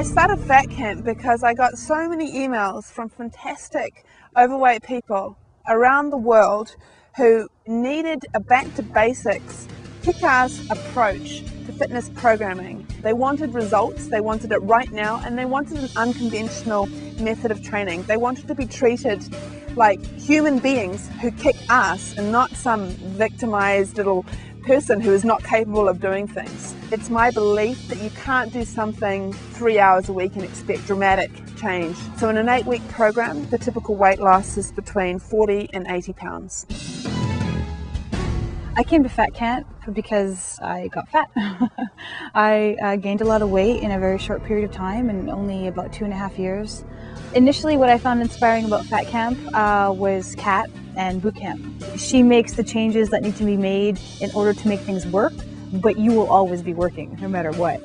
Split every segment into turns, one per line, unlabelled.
I started Fat Camp because I got so many emails from fantastic overweight people around the world who needed a back to basics, kick-ass approach to fitness programming. They wanted results, they wanted it right now, and they wanted an unconventional method of training. They wanted to be treated like human beings who kick ass and not some victimized little person who is not capable of doing things. It's my belief that you can't do something 3 hours a week and expect dramatic change. So in an 8-week program, the typical weight loss is between 40 and 80 pounds.
I came to Fat Camp because I got fat. I gained a lot of weight in a very short period of time, in only about 2.5 years. Initially, what I found inspiring about Fat Camp was Kat and boot camp. She makes the changes that need to be made in order to make things work, but you will always be working no matter what.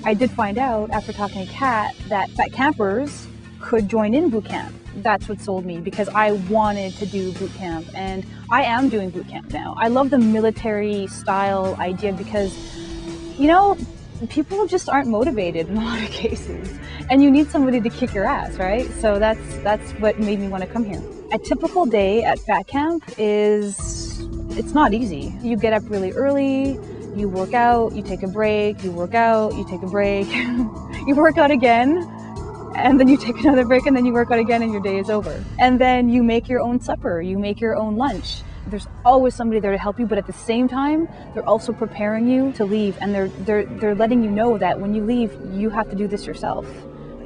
I did find out after talking to Kat that fat campers could join in boot camp. That's what sold me, because I wanted to do boot camp, and I am doing boot camp now. I love the military style idea because, you know, people just aren't motivated in a lot of cases, and you need somebody to kick your ass, right? So that's what made me want to come here. A typical day at Fat Camp it's not easy. You get up really early, you work out, you take a break, you work out, you take a break, you work out again, and then you take another break, and then you work out again, and your day is over. And then you make your own supper, you make your own lunch. There's always somebody there to help you, but at the same time, they're also preparing you to leave, and they're letting you know that when you leave, you have to do this yourself.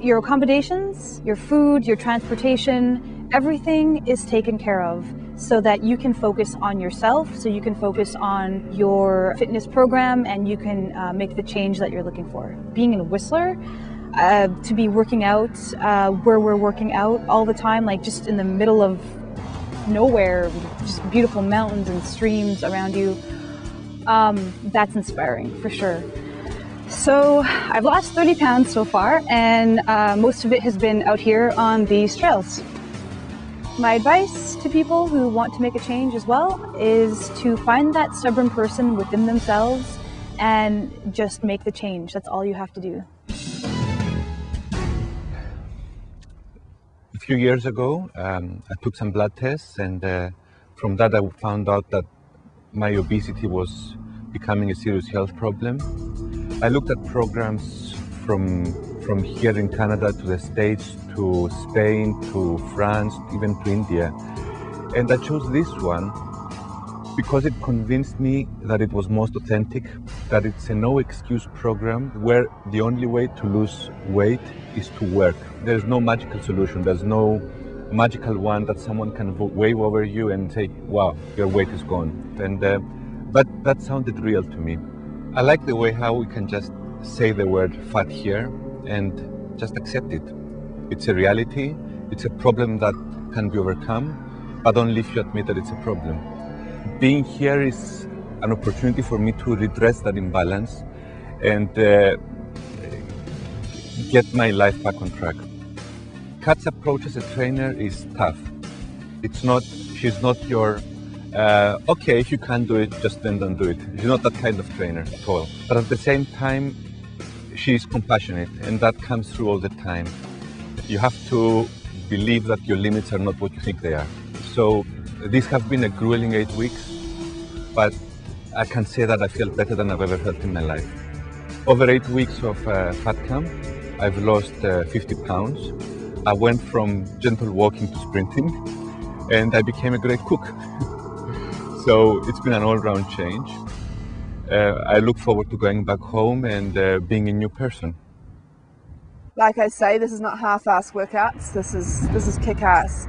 Your accommodations, your food, your transportation, everything is taken care of so that you can focus on yourself, so you can focus on your fitness program, and you can make the change that you're looking for. Being in Whistler, to be working out where we're working out all the time, like just in the middle of nowhere, just beautiful mountains and streams around you, that's inspiring for sure. So I've lost 30 pounds so far, and most of it has been out here on these trails. My advice to people who want to make a change as well is to find that stubborn person within themselves and just make the change. That's all you have to do.
A few years ago, I took some blood tests, and from that I found out that my obesity was becoming a serious health problem. I looked at programs from here in Canada to the States, to Spain, to France, even to India. And I chose this one because it convinced me that it was most authentic, that it's a no-excuse program where the only way to lose weight is to work. There's no magical solution. There's no magical one that someone can wave over you and say, wow, your weight is gone. And but that sounded real to me. I like the way how we can just say the word fat here and just accept it. It's a reality. It's a problem that can be overcome, but only if you admit that it's a problem. Being here is an opportunity for me to redress that imbalance and get my life back on track. Kat's approach as a trainer is tough. She's not your, okay, if you can't do it, just then don't do it. She's not that kind of trainer at all. But at the same time, she's compassionate, and that comes through all the time. You have to believe that your limits are not what you think they are. So these have been a grueling 8 weeks, but I can say that I feel better than I've ever felt in my life. Over 8 weeks of Fat Camp, I've lost 50 pounds. I went from gentle walking to sprinting, and I became a great cook. So it's been an all-round change. I look forward to going back home and being a new person.
Like I say, this is not half-ass workouts, this is kick-ass.